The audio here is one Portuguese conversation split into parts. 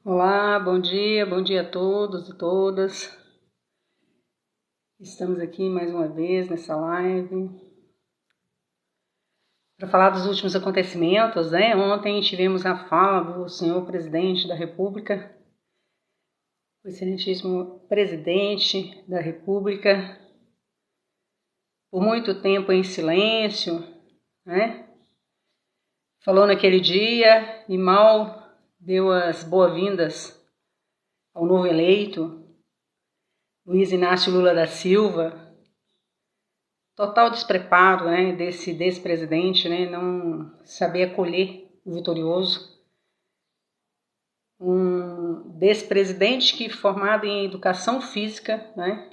Olá, bom dia a todos e todas. Estamos aqui mais uma vez nessa live para falar dos últimos acontecimentos, né? Ontem tivemos a fala do senhor presidente da República, o excelentíssimo presidente da República, por muito tempo em silêncio, né? Falou naquele dia e mal deu as boas-vindas ao novo eleito, Luiz Inácio Lula da Silva. Total despreparo, né, desse presidente, né, não saber acolher o vitorioso. Um despresidente que formado em educação física, né?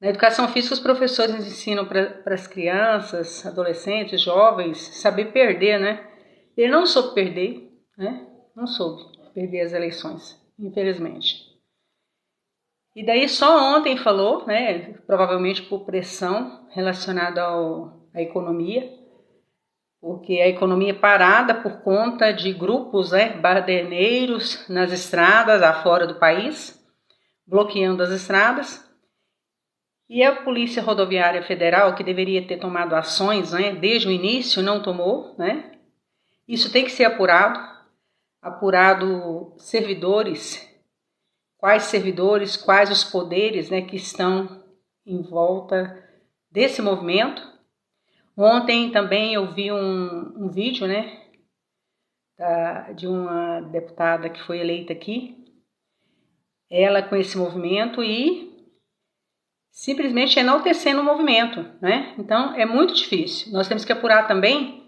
Na educação física os professores ensinam para as crianças, adolescentes, jovens, saber perder, né? Ele não soube perder, né? Não soube perder as eleições, infelizmente. E daí só ontem falou, né, provavelmente por pressão relacionada à economia, porque a economia parada por conta de grupos, né, baderneiros nas estradas afora do país, bloqueando as estradas. E a Polícia Rodoviária Federal, que deveria ter tomado ações, né, desde o início, não tomou, né? Isso tem que ser apurado servidores, quais os poderes, né, que estão em volta desse movimento. Ontem também eu vi um vídeo, né, de uma deputada que foi eleita aqui, ela com esse movimento e simplesmente enaltecendo o movimento, né? Então é muito difícil. Nós temos que apurar também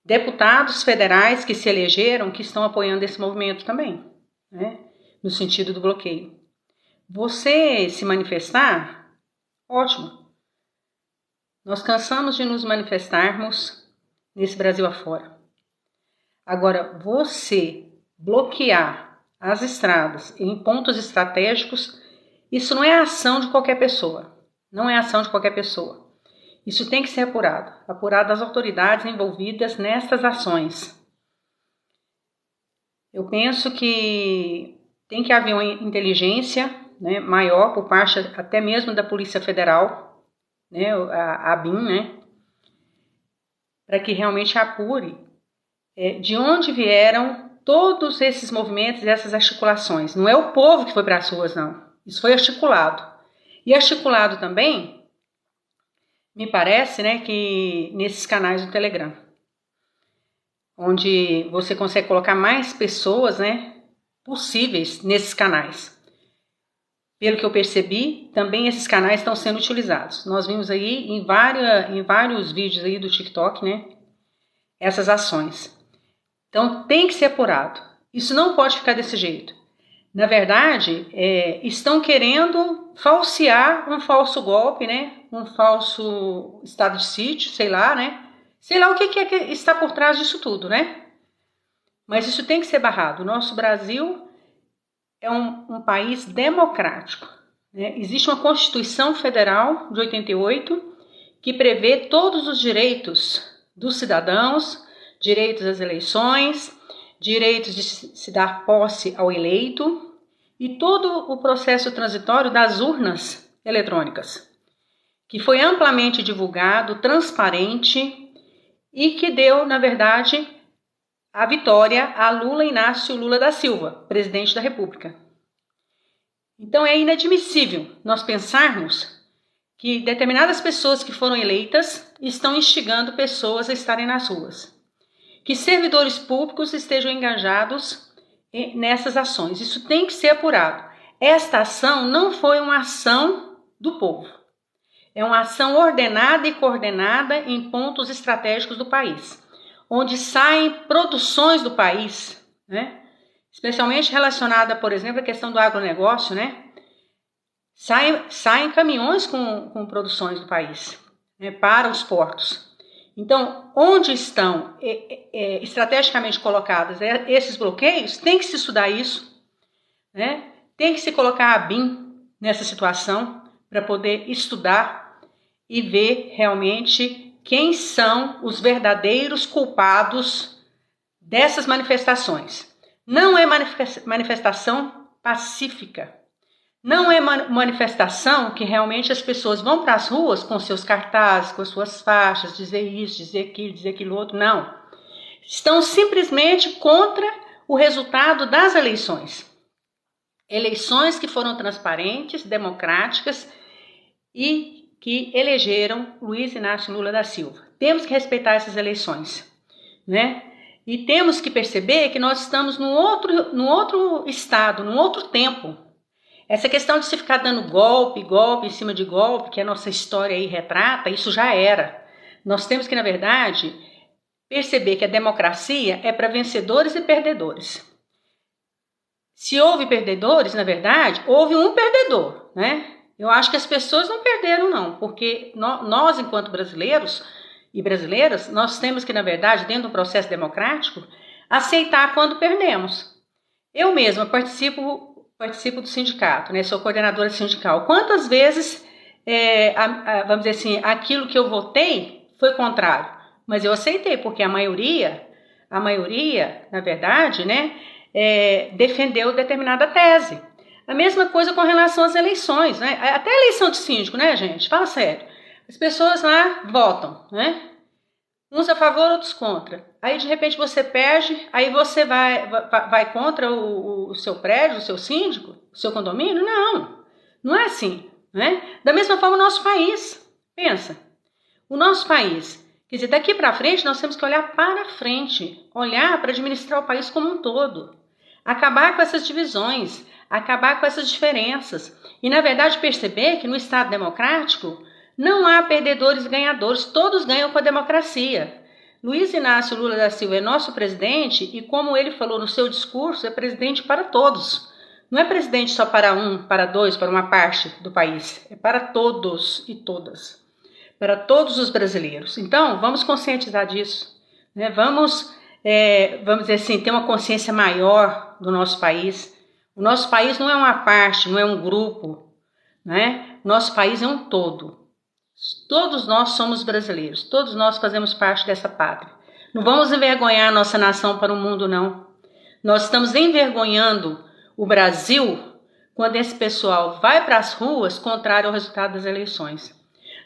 deputados federais que se elegeram, que estão apoiando esse movimento também, né? No sentido do bloqueio. Você se manifestar, ótimo. Nós cansamos de nos manifestarmos nesse Brasil afora. Agora, você bloquear as estradas em pontos estratégicos, isso não é ação de qualquer pessoa. Não é ação de qualquer pessoa. Isso tem que ser apurado às autoridades envolvidas nestas ações. Eu penso que tem que haver uma inteligência, né, maior por parte até mesmo da Polícia Federal, né, a ABIN, né, para que realmente apure de onde vieram todos esses movimentos e essas articulações. Não é o povo que foi para as ruas, não. Isso foi articulado. E articulado também, me parece, né, que nesses canais do Telegram, onde você consegue colocar mais pessoas, né, possíveis nesses canais. Pelo que eu percebi, também esses canais estão sendo utilizados. Nós vimos aí em vários vídeos aí do TikTok, né, essas ações. Então tem que ser apurado. Isso não pode ficar desse jeito. Na verdade, estão querendo falsear um falso golpe, né, um falso estado de sítio, sei lá, né? Sei lá o que está por trás disso tudo, né? Mas isso tem que ser barrado. O nosso Brasil é um país democrático, né? Existe uma Constituição Federal de 88 que prevê todos os direitos dos cidadãos, direitos às eleições, direitos de se dar posse ao eleito e todo o processo transitório das urnas eletrônicas, que foi amplamente divulgado, transparente e que deu, na verdade, a vitória a Lula Inácio Lula da Silva, presidente da República. Então é inadmissível nós pensarmos que determinadas pessoas que foram eleitas estão instigando pessoas a estarem nas ruas. Que servidores públicos estejam engajados nessas ações. Isso tem que ser apurado. Esta ação não foi uma ação do povo. É uma ação ordenada e coordenada em pontos estratégicos do país, onde saem produções do país, né? Especialmente relacionada, por exemplo, à questão do agronegócio, né? Saem caminhões com produções do país, né, para os portos. Então, onde estão estrategicamente colocados esses bloqueios, tem que se estudar isso, né? Tem que se colocar a BIM nessa situação para poder estudar e ver realmente quem são os verdadeiros culpados dessas manifestações. Não é manifestação pacífica. Não é manifestação que realmente as pessoas vão para as ruas com seus cartazes, com suas faixas, dizer isso, dizer aquilo outro. Não. Estão simplesmente contra o resultado das eleições. Eleições que foram transparentes, democráticas e que elegeram Luiz Inácio Lula da Silva. Temos que respeitar essas eleições, né? E temos que perceber que nós estamos num outro estado, num outro tempo. Essa questão de se ficar dando golpe em cima de golpe, que a nossa história aí retrata, isso já era. Nós temos que, na verdade, perceber que a democracia é para vencedores e perdedores. Se houve perdedores, na verdade, houve um perdedor, né? Eu acho que as pessoas não perderam, não, porque nós, enquanto brasileiros e brasileiras, nós temos que, na verdade, dentro do processo democrático, aceitar quando perdemos. Eu mesma participo do sindicato, né? Sou coordenadora sindical. Quantas vezes, vamos dizer assim, aquilo que eu votei foi contrário, mas eu aceitei, porque a maioria, na verdade, né, defendeu determinada tese. A mesma coisa com relação às eleições, né? Até a eleição de síndico, né, gente? Fala sério. As pessoas lá votam, né? Uns a favor, outros contra. Aí, de repente, você perde, aí você vai contra o seu prédio, o seu síndico, o seu condomínio? Não, não é assim, né? Da mesma forma, o nosso país. Pensa, o nosso país. Quer dizer, daqui para frente, nós temos que olhar para frente, olhar para administrar o país como um todo. Acabar com essas divisões, acabar com essas diferenças. E, na verdade, perceber que no Estado democrático não há perdedores e ganhadores, todos ganham com a democracia. Luiz Inácio Lula da Silva é nosso presidente e, como ele falou no seu discurso, é presidente para todos. Não é presidente só para um, para dois, para uma parte do país. É para todos e todas. Para todos os brasileiros. Então, vamos conscientizar disso, né? Vamos dizer assim, ter uma consciência maior do nosso país. O nosso país não é uma parte, não é um grupo, né? O nosso país é um todo. Todos nós somos brasileiros, todos nós fazemos parte dessa pátria. Não vamos envergonhar a nossa nação para o mundo, não. Nós estamos envergonhando o Brasil quando esse pessoal vai para as ruas contrário ao resultado das eleições.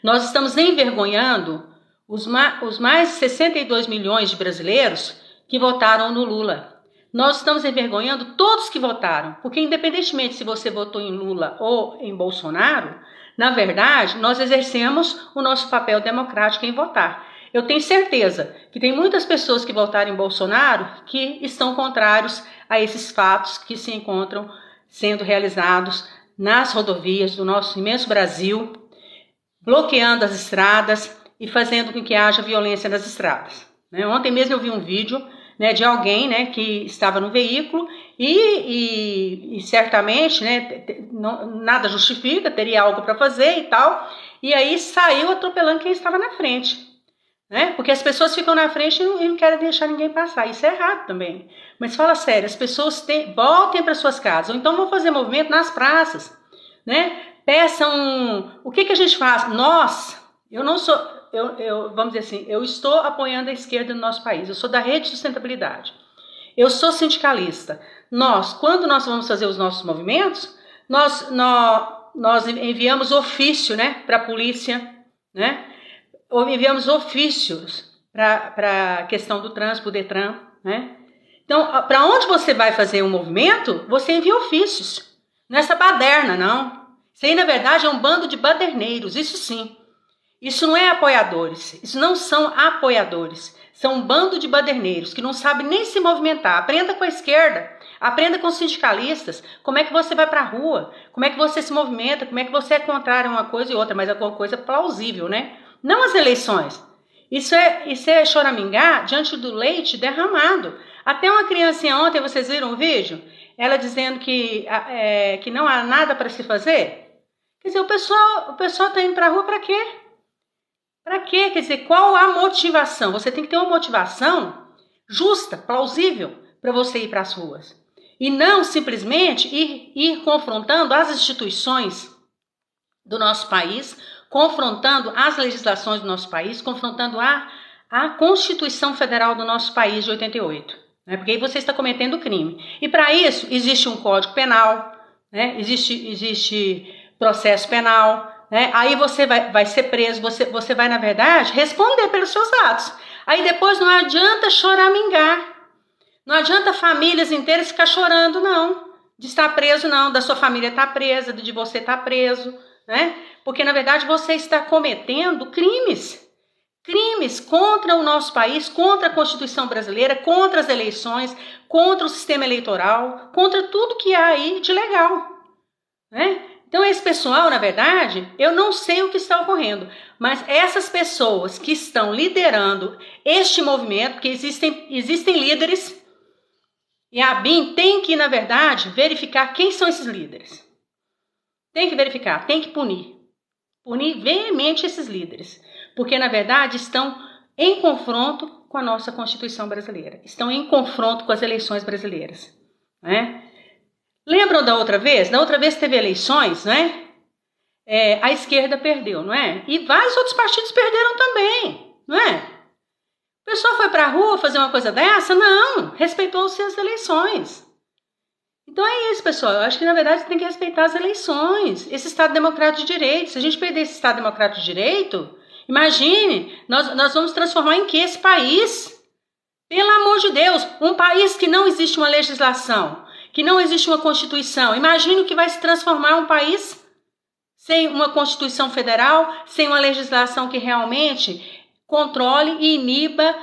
Nós estamos envergonhando os mais de 62 milhões de brasileiros que votaram no Lula. Nós estamos envergonhando todos que votaram, porque independentemente se você votou em Lula ou em Bolsonaro, na verdade, nós exercemos o nosso papel democrático em votar. Eu tenho certeza que tem muitas pessoas que votaram em Bolsonaro que estão contrários a esses fatos que se encontram sendo realizados nas rodovias do nosso imenso Brasil, bloqueando as estradas e fazendo com que haja violência nas estradas. Ontem mesmo eu vi um vídeo, né, de alguém, né, que estava no veículo e certamente, né, nada justifica, teria algo para fazer e tal, e aí saiu atropelando quem estava na frente, né, porque as pessoas ficam na frente e não querem deixar ninguém passar, isso é errado também. Mas fala sério, as pessoas voltem para suas casas, ou então vão fazer movimento nas praças, né, peçam, o que a gente faz? Eu não sou... vamos dizer assim, eu estou apoiando a esquerda no nosso país, eu sou da Rede de Sustentabilidade, eu sou sindicalista. Quando nós vamos fazer os nossos movimentos, nós enviamos ofício, né, para a polícia, né, ou enviamos ofícios para a questão do trânsito, o Detran, né. Então, para onde você vai fazer um movimento, você envia ofícios, não é essa baderna, não. Isso aí, na verdade, é um bando de baderneiros, isso sim. Isso não é apoiadores, isso não são apoiadores, são um bando de baderneiros que não sabem nem se movimentar. Aprenda com a esquerda, aprenda com os sindicalistas, como é que você vai para a rua, como é que você se movimenta, como é que você é contrário a uma coisa e outra, mas é uma coisa plausível, né? Não as eleições. Isso é choramingar diante do leite derramado. Até uma criancinha ontem, vocês viram o vídeo? Ela dizendo que não há nada para se fazer. Quer dizer, o pessoal está indo para a rua para quê? Para quê? Quer dizer, qual a motivação? Você tem que ter uma motivação justa, plausível, para você ir para as ruas. E não simplesmente ir confrontando as instituições do nosso país, confrontando as legislações do nosso país, confrontando a Constituição Federal do nosso país de 88. né? Porque aí você está cometendo crime. E para isso existe um código penal, né? Existe processo penal, né? Aí você vai ser preso, você vai, na verdade, responder pelos seus atos. Aí depois não adianta choramingar. Não adianta famílias inteiras ficar chorando, não. De estar preso, não. Da sua família estar presa, de você estar preso, né? Porque, na verdade, você está cometendo crimes. Crimes contra o nosso país, contra a Constituição brasileira, contra as eleições, contra o sistema eleitoral, contra tudo que há aí de legal, né? Então, esse pessoal, na verdade, eu não sei o que está ocorrendo, mas essas pessoas que estão liderando este movimento, porque existem líderes, e a ABIN tem que, na verdade, verificar quem são esses líderes. Tem que verificar, tem que punir veemente esses líderes, porque, na verdade, estão em confronto com a nossa Constituição brasileira, estão em confronto com as eleições brasileiras, né? Lembram da outra vez? Da outra vez teve eleições, né? A esquerda perdeu, não é? E vários outros partidos perderam também, não é? O pessoal foi para a rua fazer uma coisa dessa? Não, respeitou-se as eleições. Então é isso, pessoal. Eu acho que, na verdade, tem que respeitar as eleições. Esse Estado Democrático de Direito. Se a gente perder esse Estado Democrático de Direito, imagine, nós vamos transformar em que esse país? Pelo amor de Deus, um país que não existe uma legislação, que não existe uma Constituição. Imagine o que vai se transformar um país sem uma Constituição Federal, sem uma legislação que realmente controle e iniba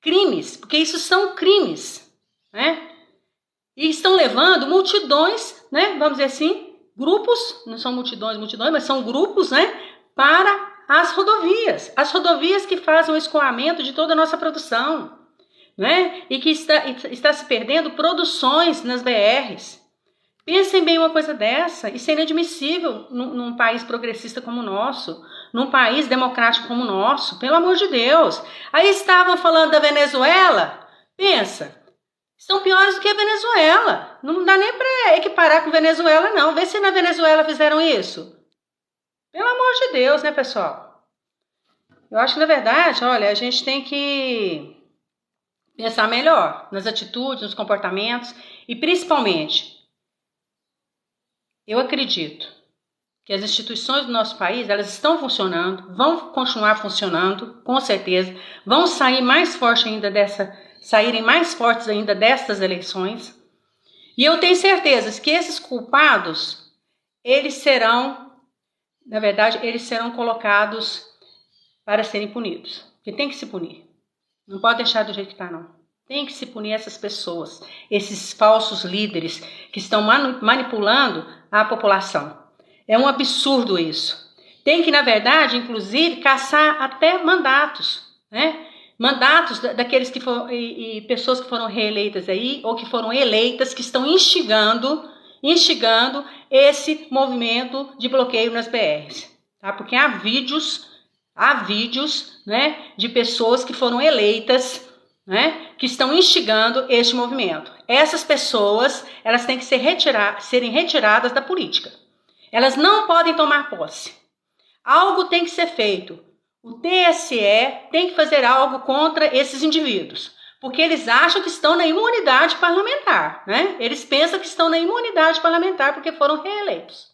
crimes, porque isso são crimes, né? E estão levando multidões, né? Vamos dizer assim, grupos, não são multidões, mas são grupos, né? Para as rodovias que fazem o escoamento de toda a nossa produção, né? E que está se perdendo produções nas BRs. Pensem bem uma coisa dessa, isso é inadmissível num país progressista como o nosso, num país democrático como o nosso, pelo amor de Deus. Aí estavam falando da Venezuela, pensa, estão piores do que a Venezuela, não dá nem para equiparar com Venezuela não, vê se na Venezuela fizeram isso. Pelo amor de Deus, né, pessoal? Eu acho que, na verdade, olha, a gente tem que pensar melhor nas atitudes, nos comportamentos e, principalmente, eu acredito que as instituições do nosso país, elas estão funcionando, vão continuar funcionando, com certeza, vão saírem mais fortes ainda destas eleições. E eu tenho certeza que esses culpados, eles serão, na verdade, eles serão colocados para serem punidos. Porque tem que se punir. Não pode deixar do jeito que está, não. Tem que se punir essas pessoas, esses falsos líderes que estão manipulando a população. É um absurdo isso. Tem que, na verdade, inclusive, caçar até mandatos, né? Mandatos daqueles que foram, e pessoas que foram reeleitas aí, ou que foram eleitas, que estão instigando esse movimento de bloqueio nas BRs. Tá? Porque há vídeos, né, de pessoas que foram eleitas, né, que estão instigando este movimento. Essas pessoas, elas têm que serem retiradas da política. Elas não podem tomar posse. Algo tem que ser feito. O TSE tem que fazer algo contra esses indivíduos, porque eles acham que estão na imunidade parlamentar, né? Eles pensam que estão na imunidade parlamentar porque foram reeleitos,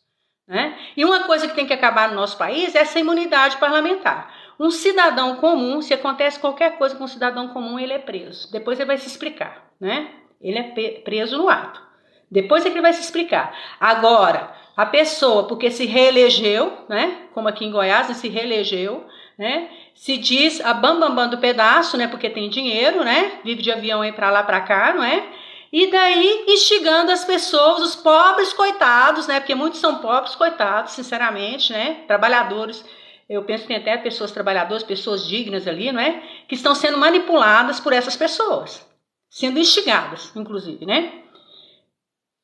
né? E uma coisa que tem que acabar no nosso país é essa imunidade parlamentar. Um cidadão comum, se acontece qualquer coisa com um cidadão comum, ele é preso. Depois ele vai se explicar, né? Ele é preso no ato. Depois é que ele vai se explicar. Agora, a pessoa, porque se reelegeu, né? Como aqui em Goiás, se reelegeu, né? Se diz a bambambam do pedaço, né? Porque tem dinheiro, né? Vive de avião aí pra lá, pra cá, não é? E daí instigando as pessoas, os pobres coitados, né? Porque muitos são pobres coitados, sinceramente, né? Trabalhadores. Eu penso que tem até pessoas trabalhadoras, pessoas dignas ali, não é? Que estão sendo manipuladas por essas pessoas. Sendo instigadas, inclusive, né?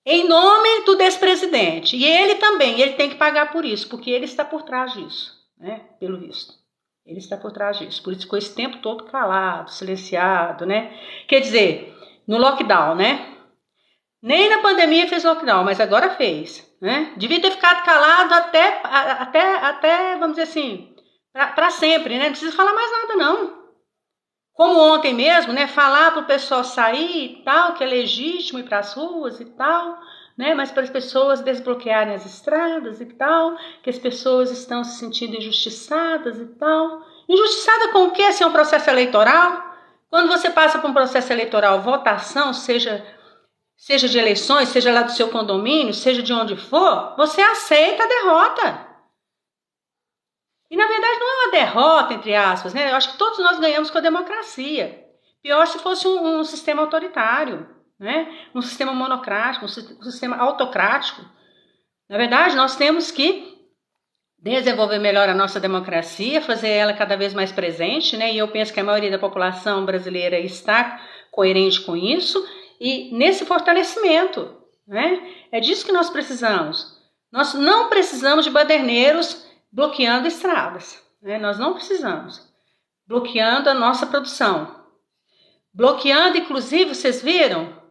Em nome do despresidente. E ele também, ele tem que pagar por isso, porque ele está por trás disso, né? Pelo visto. Ele está por trás disso. Por isso ficou esse tempo todo calado, silenciado, né? Quer dizer, no lockdown, né? Nem na pandemia fez lockdown, mas agora fez, né? Devia ter ficado calado até vamos dizer assim, para sempre, né? Não precisa falar mais nada, não. como ontem mesmo, né, falar para o pessoal sair e tal, que é legítimo ir para as ruas e tal, né, mas para as pessoas desbloquearem as estradas e tal, que as pessoas estão se sentindo injustiçadas e tal. Injustiçada com o quê? Se é um processo eleitoral? Quando você passa por um processo eleitoral, votação, seja de eleições, seja lá do seu condomínio, seja de onde for, você aceita a derrota. E na verdade não é uma derrota, entre aspas, né? Eu acho que todos nós ganhamos com a democracia. Pior se fosse um sistema autoritário, né? Um sistema monocrático, um sistema autocrático. Na verdade, nós temos que desenvolver melhor a nossa democracia, fazer ela cada vez mais presente, né? E eu penso que a maioria da população brasileira está coerente com isso e nesse fortalecimento, né? É disso que nós precisamos. Nós não precisamos de baderneiros bloqueando estradas, né? Nós não precisamos. Bloqueando a nossa produção. Bloqueando, inclusive, vocês viram?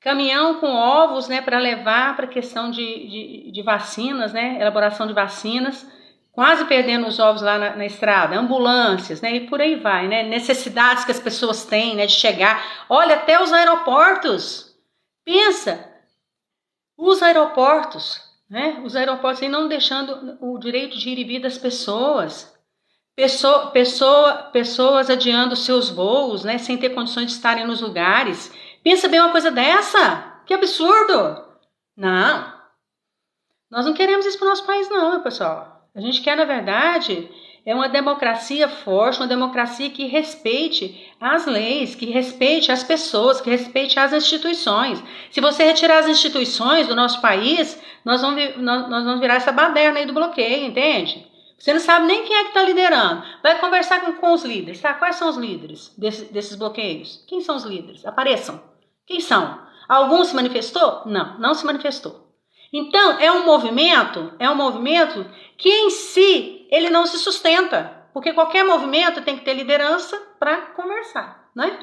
Caminhão com ovos, né, para levar para a questão de vacinas, né, elaboração de vacinas, quase perdendo os ovos lá na estrada, ambulâncias, né, e por aí vai, né, necessidades que as pessoas têm, né, de chegar. Olha, até os aeroportos, pensa, os aeroportos, né, os aeroportos aí não deixando o direito de ir e vir das pessoas. Pessoas adiando seus voos, né, sem ter condições de estarem nos lugares. Pensa bem uma coisa dessa? Que absurdo! Não, nós não queremos isso para o nosso país não, meu pessoal. A gente quer, na verdade, é uma democracia forte, uma democracia que respeite as leis, que respeite as pessoas, que respeite as instituições. Se você retirar as instituições do nosso país, nós vamos virar essa baderna aí do bloqueio, entende? Você não sabe nem quem é que está liderando. Vai conversar com os líderes, tá? Quais são os líderes desses bloqueios? Quem são os líderes? Apareçam. Quem são? Algum se manifestou? Não, não se manifestou. Então, é um movimento que em si, ele não se sustenta. Porque qualquer movimento tem que ter liderança para conversar, né?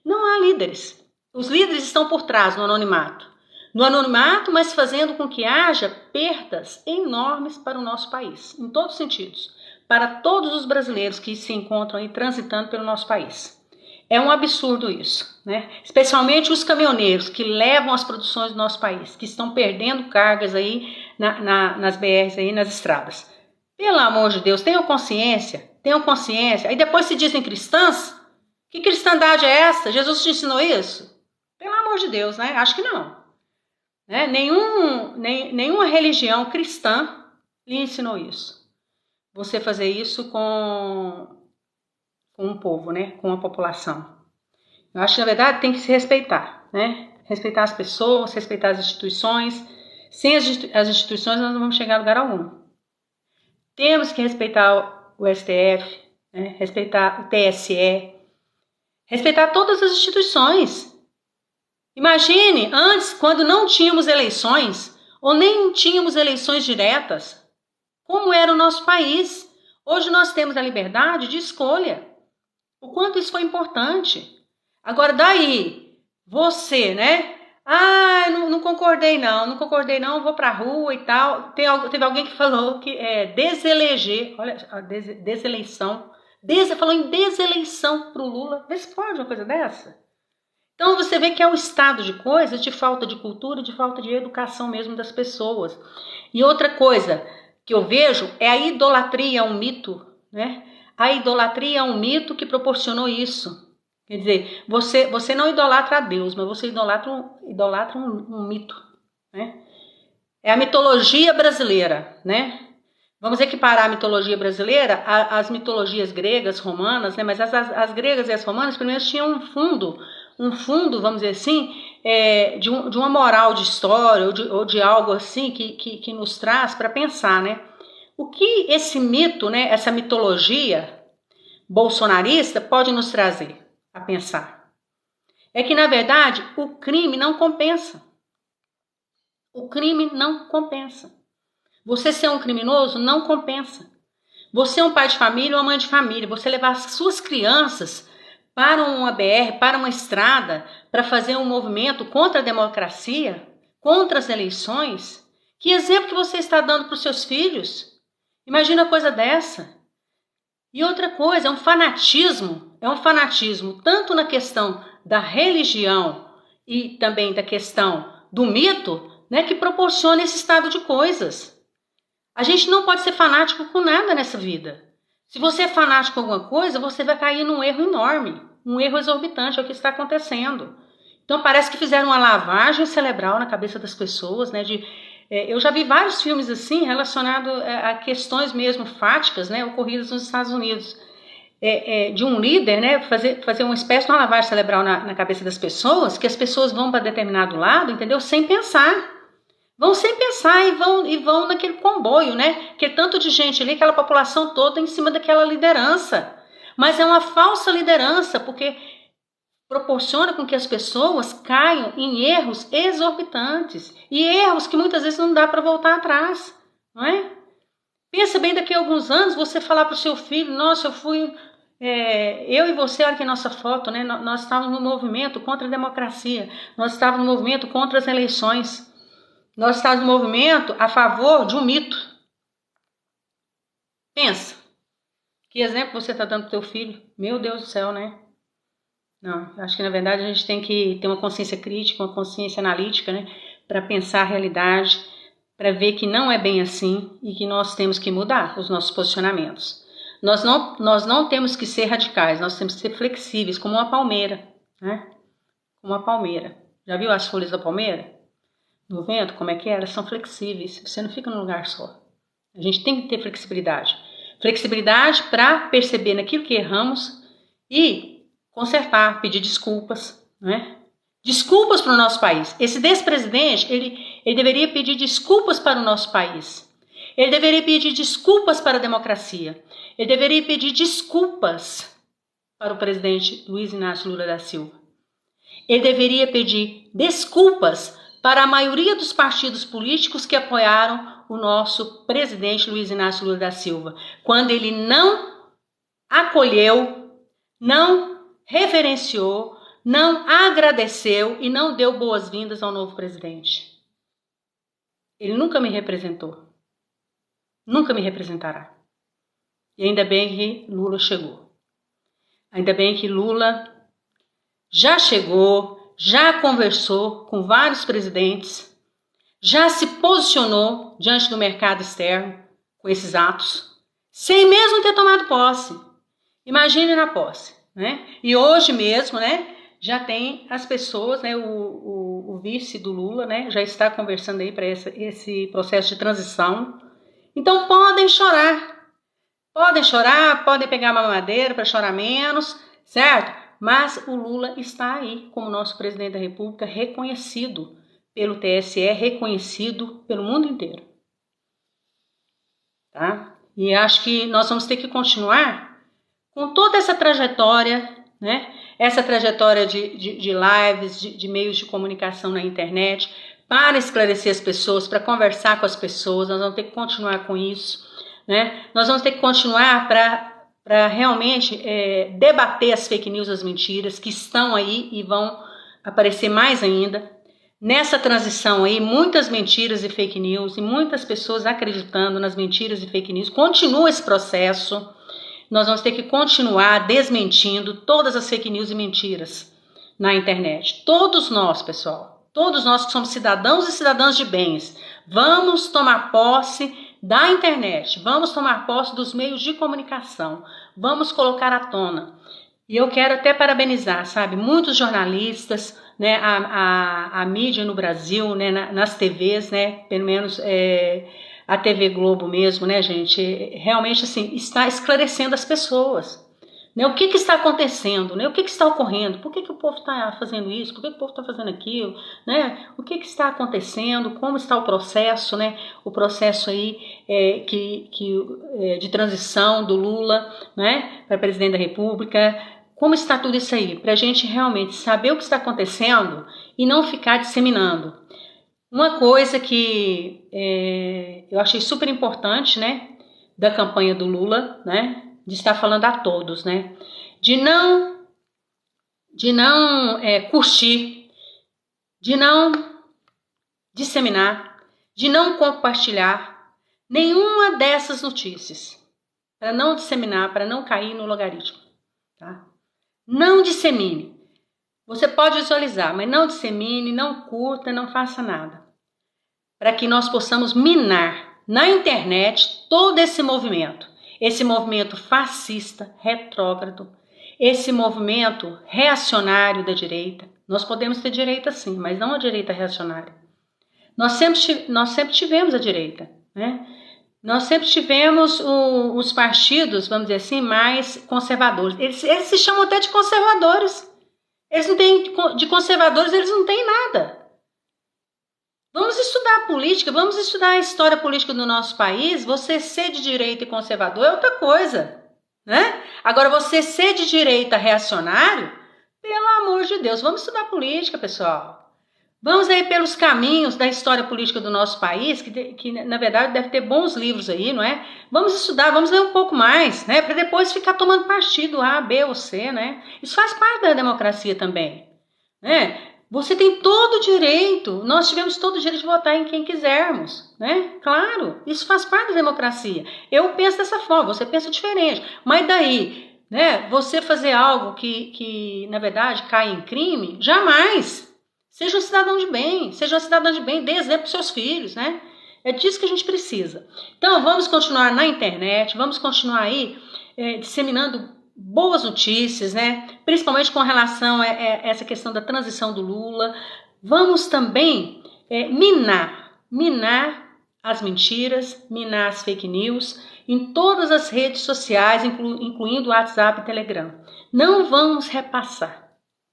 Não há líderes. Os líderes estão por trás, no anonimato. No anonimato, mas fazendo com que haja perdas enormes para o nosso país, em todos os sentidos, para todos os brasileiros que se encontram aí transitando pelo nosso país. É um absurdo isso, né? Especialmente os caminhoneiros que levam as produções do nosso país, que estão perdendo cargas aí nas BRs, aí nas estradas. Pelo amor de Deus, tenham consciência. Aí depois se dizem cristãs. Que cristandade é essa? Jesus te ensinou isso? Pelo amor de Deus, né? Acho que não. Né? Nenhuma religião cristã lhe ensinou isso. Você fazer isso com um povo, né? Com a população. Eu acho que, na verdade, tem que se respeitar, né? Respeitar as pessoas, respeitar as instituições. Sem as instituições, nós não vamos chegar a lugar algum. Temos que respeitar o STF, né? Respeitar o TSE, respeitar todas as instituições. Imagine, antes, quando não tínhamos eleições, ou nem tínhamos eleições diretas, como era o nosso país. Hoje nós temos a liberdade de escolha. O quanto isso foi importante. Agora, daí, você, né? Ah, não concordei não, vou pra rua e tal. Teve alguém que falou que é deseleger, olha, a deseleição. Falou em deseleição pro Lula. Vê se pode uma coisa dessa. Então você vê que é um estado de coisas de falta de cultura, de falta de educação mesmo das pessoas. E outra coisa que eu vejo é a idolatria a um mito, né? A idolatria a um mito que proporcionou isso. Quer dizer, você não idolatra a Deus, mas você idolatra um mito, né? É a mitologia brasileira, né? Vamos equiparar a mitologia brasileira às mitologias gregas, romanas, né? Mas as gregas e as romanas primeiro tinham um fundo, vamos dizer assim, de uma moral de história ou de algo assim que nos traz para pensar, né? O que esse mito, né, essa mitologia bolsonarista pode nos trazer a pensar? É que, na verdade, o crime não compensa. O crime não compensa. Você ser um criminoso não compensa. Você é um pai de família ou uma mãe de família, você levar as suas crianças para uma BR, para uma estrada, para fazer um movimento contra a democracia, contra as eleições, que exemplo que você está dando para os seus filhos? Imagina uma coisa dessa. E outra coisa, é um fanatismo É um fanatismo tanto na questão da religião e também da questão do mito, né, que proporciona esse estado de coisas. A gente não pode ser fanático com nada nessa vida. Se você é fanático com alguma coisa, você vai cair num erro enorme, um erro exorbitante, é o que está acontecendo. Então parece que fizeram uma lavagem cerebral na cabeça das pessoas, né? Eu já vi vários filmes assim relacionados a questões mesmo fáticas, né, ocorridas nos Estados Unidos. De um líder, né, fazer uma espécie de uma lavagem cerebral na cabeça das pessoas, que as pessoas vão para determinado lado, entendeu? Sem pensar. Vão sem pensar e vão naquele comboio, né? Que é tanto de gente ali, aquela população toda em cima daquela liderança. Mas é uma falsa liderança, porque proporciona com que as pessoas caiam em erros exorbitantes. E erros que muitas vezes não dá para voltar atrás, não é? Pensa bem, daqui a alguns anos você falar para o seu filho, nossa, eu e você, olha aqui a nossa foto, né? Nós estávamos no movimento contra a democracia, nós estávamos no movimento contra as eleições. Nós estamos no movimento a favor de um mito. Pensa. Que exemplo você está dando para o teu filho? Meu Deus do céu, né? Não, acho que na verdade a gente tem que ter uma consciência crítica, uma consciência analítica, né? Para pensar a realidade, para ver que não é bem assim e que nós temos que mudar os nossos posicionamentos. Nós não temos que ser radicais, nós temos que ser flexíveis, como uma palmeira, né? Como uma palmeira. Já viu as folhas da palmeira? No vento, como é que é? Elas são flexíveis, você não fica num lugar só. A gente tem que ter flexibilidade. Flexibilidade para perceber naquilo que erramos e consertar, pedir desculpas, né? Desculpas para o nosso país. Esse despresidente, ele deveria pedir desculpas para o nosso país. Ele deveria pedir desculpas para a democracia. Ele deveria pedir desculpas para o presidente Luiz Inácio Lula da Silva. Ele deveria pedir desculpas para a maioria dos partidos políticos que apoiaram o nosso presidente Luiz Inácio Lula da Silva, quando ele não acolheu, não reverenciou, não agradeceu e não deu boas-vindas ao novo presidente. Ele nunca me representou, nunca me representará. E ainda bem que Lula chegou. Ainda bem que Lula já chegou, já conversou com vários presidentes, já se posicionou diante do mercado externo com esses atos, sem mesmo ter tomado posse. Imagine na posse, né? E hoje mesmo, né, já tem as pessoas, né, o vice do Lula, né, já está conversando aí para esse processo de transição. Então podem chorar, podem pegar uma mamadeira para chorar menos, certo? Mas o Lula está aí como nosso presidente da República, reconhecido pelo TSE, reconhecido pelo mundo inteiro. Tá? E acho que nós vamos ter que continuar com toda essa trajetória, né? Essa trajetória de lives, de meios de comunicação na internet, para esclarecer as pessoas, para conversar com as pessoas. Nós vamos ter que continuar com isso, né? Nós vamos ter que continuar para realmente debater as fake news, as mentiras que estão aí e vão aparecer mais ainda. Nessa transição aí, muitas mentiras e fake news e muitas pessoas acreditando nas mentiras e fake news. Continua esse processo. Nós vamos ter que continuar desmentindo todas as fake news e mentiras na internet. Todos nós, pessoal, todos nós que somos cidadãos e cidadãs de bens, vamos tomar posse da internet, vamos tomar posse dos meios de comunicação, vamos colocar à tona. E eu quero até parabenizar, sabe, muitos jornalistas, né, a mídia no Brasil, né, nas TVs, né, pelo menos a TV Globo mesmo, né, gente, realmente assim, está esclarecendo as pessoas. Né, o que está acontecendo, né, o que está ocorrendo, por que o povo está fazendo isso, por que o povo está fazendo aquilo, né, o que está acontecendo, como está o processo, né, o processo aí de transição do Lula, né, para presidente da República, como está tudo isso aí, para a gente realmente saber o que está acontecendo e não ficar disseminando. Uma coisa que eu achei super importante, né, da campanha do Lula, né, de estar falando a todos, né, de não curtir, de não disseminar, de não compartilhar nenhuma dessas notícias, para não disseminar, para não cair no logaritmo, tá? Não dissemine. Você pode visualizar, mas não dissemine, não curta, não faça nada. Para que nós possamos minar na internet todo esse movimento fascista, retrógrado, esse movimento reacionário da direita. Nós podemos ter direita sim, mas não a direita reacionária. Nós sempre tivemos a direita, né? Nós sempre tivemos os partidos, vamos dizer assim, mais conservadores. Eles se chamam até de conservadores. Eles não têm, de conservadores, eles não têm nada. Vamos estudar a política, vamos estudar a história política do nosso país. Você ser de direita e conservador é outra coisa, né? Agora, você ser de direita reacionário, pelo amor de Deus, vamos estudar política, pessoal. Vamos aí pelos caminhos da história política do nosso país, que na verdade deve ter bons livros aí, não é? Vamos estudar, vamos ler um pouco mais, né? Para depois ficar tomando partido A, B ou C, né? Isso faz parte da democracia também, né? Você tem todo o direito, nós tivemos todo o direito de votar em quem quisermos, né? Claro, isso faz parte da democracia. Eu penso dessa forma, você pensa diferente, mas daí, né? Você fazer algo que na verdade cai em crime, jamais. Seja um cidadão de bem, dê exemplo para os seus filhos, né? É disso que a gente precisa. Então, vamos continuar na internet, vamos continuar aí disseminando boas notícias, né? Principalmente com relação a essa questão da transição do Lula. Vamos também minar as mentiras, minar as fake news em todas as redes sociais, incluindo o WhatsApp e Telegram. Não vamos repassar.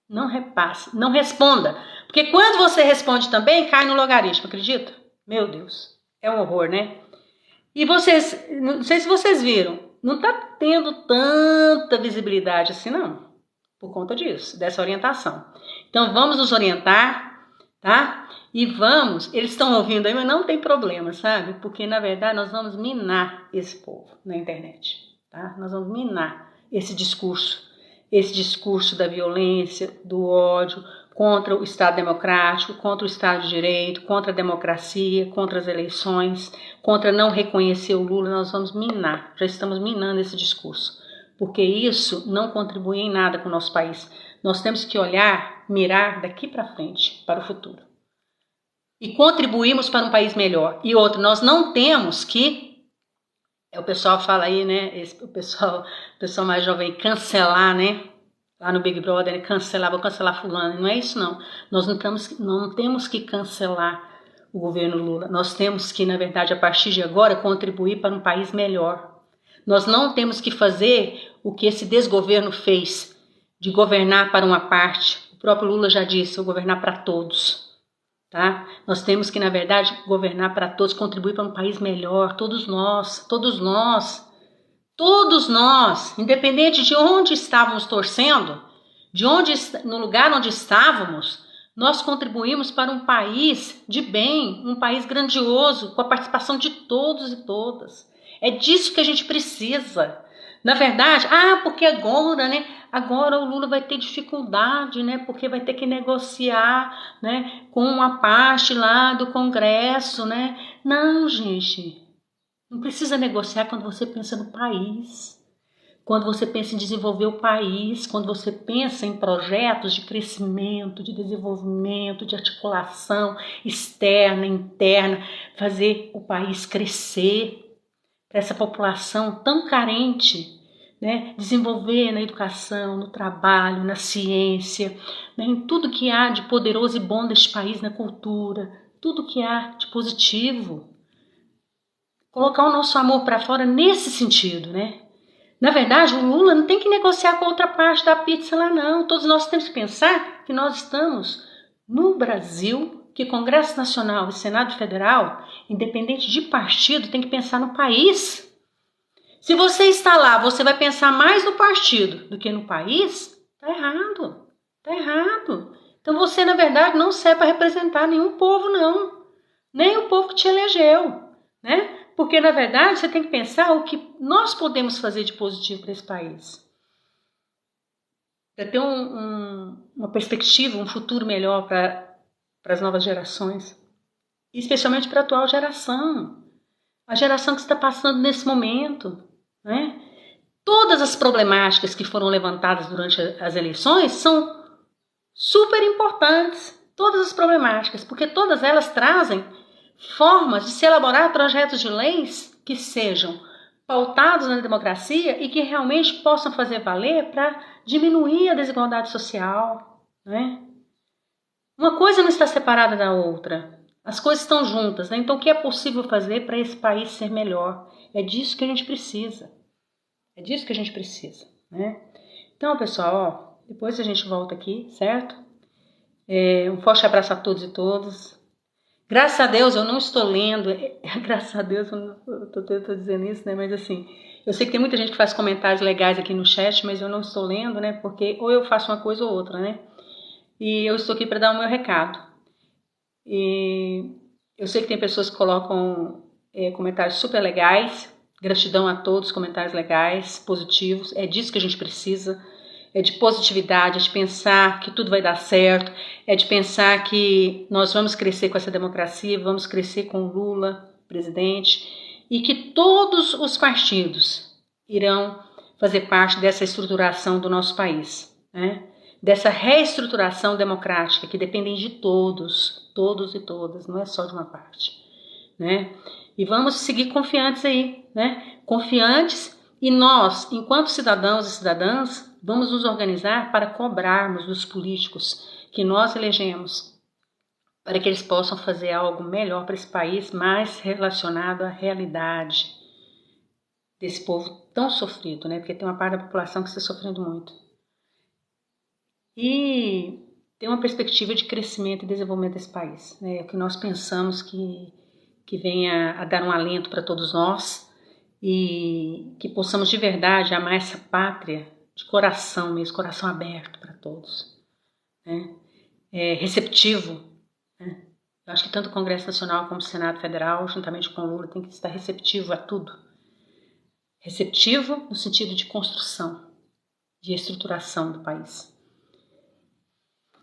Não repasse, não responda. Porque quando você responde também, cai no logaritmo, acredita? Meu Deus, é um horror, né? E vocês, não sei se vocês viram, não tá tendo tanta visibilidade assim não, por conta disso, dessa orientação. Então vamos nos orientar, tá? E vamos, eles estão ouvindo aí, mas não tem problema, sabe? Porque na verdade nós vamos minar esse povo na internet, tá? Nós vamos minar esse discurso da violência, do ódio contra o Estado democrático, contra o Estado de Direito, contra a democracia, contra as eleições, contra não reconhecer o Lula. Nós vamos minar, já estamos minando esse discurso, porque isso não contribui em nada com o nosso país. Nós temos que mirar daqui para frente, para o futuro. E contribuirmos para um país melhor. E outro, nós não temos que, o pessoal fala aí, né, o pessoal mais jovem, cancelar, né, lá no Big Brother, vou cancelar fulano. Não é isso não. Nós não temos que cancelar o governo Lula. Nós temos que, na verdade, a partir de agora, contribuir para um país melhor. Nós não temos que fazer o que esse desgoverno fez, de governar para uma parte. O próprio Lula já disse, vou governar para todos. Tá? Nós temos que, na verdade, governar para todos, contribuir para um país melhor, todos nós, independente de onde estávamos torcendo, no lugar onde estávamos, nós contribuímos para um país de bem, um país grandioso, com a participação de todos e todas. É disso que a gente precisa. Na verdade, porque agora, né? Agora o Lula vai ter dificuldade, né? Porque vai ter que negociar, né? Com uma parte lá do Congresso, né? Não, gente. Não precisa negociar quando você pensa no país. Quando você pensa em desenvolver o país, quando você pensa em projetos de crescimento, de desenvolvimento, de articulação externa, interna, fazer o país crescer, para essa população tão carente, né? Desenvolver na educação, no trabalho, na ciência, né? Em tudo que há de poderoso e bom deste país, na cultura, tudo que há de positivo. Colocar o nosso amor para fora nesse sentido, né? Na verdade, o Lula não tem que negociar com a outra parte da pizza lá, não. Todos nós temos que pensar que nós estamos no Brasil, que Congresso Nacional e Senado Federal, independente de partido, tem que pensar no país. Se você está lá, você vai pensar mais no partido do que no país, tá errado. Tá errado. Então você, na verdade, não serve para representar nenhum povo, não. Nem o povo que te elegeu, né? Porque, na verdade, você tem que pensar o que nós podemos fazer de positivo para esse país. Para ter uma perspectiva, um futuro melhor para as novas gerações. E especialmente para a atual geração. A geração que está passando nesse momento, né? Todas as problemáticas que foram levantadas durante as eleições são super importantes, todas as problemáticas, porque todas elas trazem formas de se elaborar projetos de leis que sejam pautados na democracia e que realmente possam fazer valer para diminuir a desigualdade social, né? Uma coisa não está separada da outra, as coisas estão juntas, né? Então o que é possível fazer para esse país ser melhor? É disso que a gente precisa, né? Então, pessoal, ó, depois a gente volta aqui, certo? Um forte abraço a todos e todas. Graças a Deus eu não estou lendo, graças a Deus eu não estou dizendo isso, né? Mas assim, eu sei que tem muita gente que faz comentários legais aqui no chat, mas eu não estou lendo, né? Porque ou eu faço uma coisa ou outra, né? E eu estou aqui para dar o meu recado. E eu sei que tem pessoas que colocam comentários super legais, gratidão a todos, comentários legais, positivos, é disso que a gente precisa. É de positividade, é de pensar que tudo vai dar certo, é de pensar que nós vamos crescer com essa democracia, vamos crescer com o Lula, presidente, e que todos os partidos irão fazer parte dessa estruturação do nosso país, né? Dessa reestruturação democrática que dependem de todos e todas, não é só de uma parte, né? E vamos seguir confiantes aí, né? Confiantes. E nós, enquanto cidadãos e cidadãs, vamos nos organizar para cobrarmos dos políticos que nós elegemos, para que eles possam fazer algo melhor para esse país, mais relacionado à realidade desse povo tão sofrido, né? Porque tem uma parte da população que está sofrendo muito. E tem uma perspectiva de crescimento e desenvolvimento desse país, né? É o que nós pensamos que venha a dar um alento para todos nós, e que possamos de verdade amar essa pátria de coração mesmo, coração aberto para todos, né? Receptivo, né? Eu acho que tanto o Congresso Nacional como o Senado Federal, juntamente com o Lula, tem que estar receptivo a tudo. Receptivo no sentido de construção, de estruturação do país.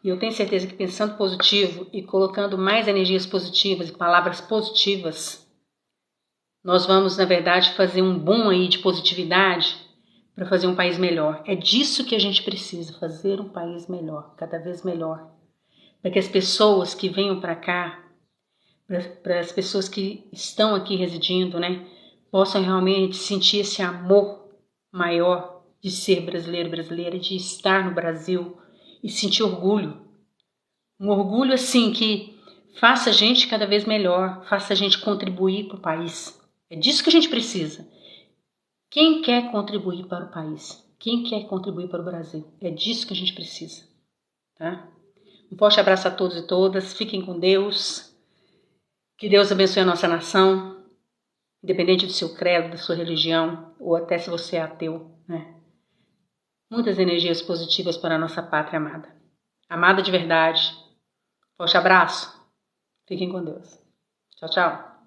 E eu tenho certeza que pensando positivo e colocando mais energias positivas e palavras positivas, nós vamos, na verdade, fazer um boom aí de positividade para fazer um país melhor. É disso que a gente precisa, fazer um país melhor, cada vez melhor. Para que as pessoas que venham para cá, para as pessoas que estão aqui residindo, né, possam realmente sentir esse amor maior de ser brasileiro, brasileira, de estar no Brasil e sentir orgulho. Um orgulho assim que faça a gente cada vez melhor, faça a gente contribuir para o país. É disso que a gente precisa. Quem quer contribuir para o país? Quem quer contribuir para o Brasil? É disso que a gente precisa, tá? Um forte abraço a todos e todas. Fiquem com Deus. Que Deus abençoe a nossa nação, independente do seu credo, da sua religião, ou até se você é ateu, né? Muitas energias positivas para a nossa pátria amada. Amada de verdade. Forte abraço. Fiquem com Deus. Tchau, tchau.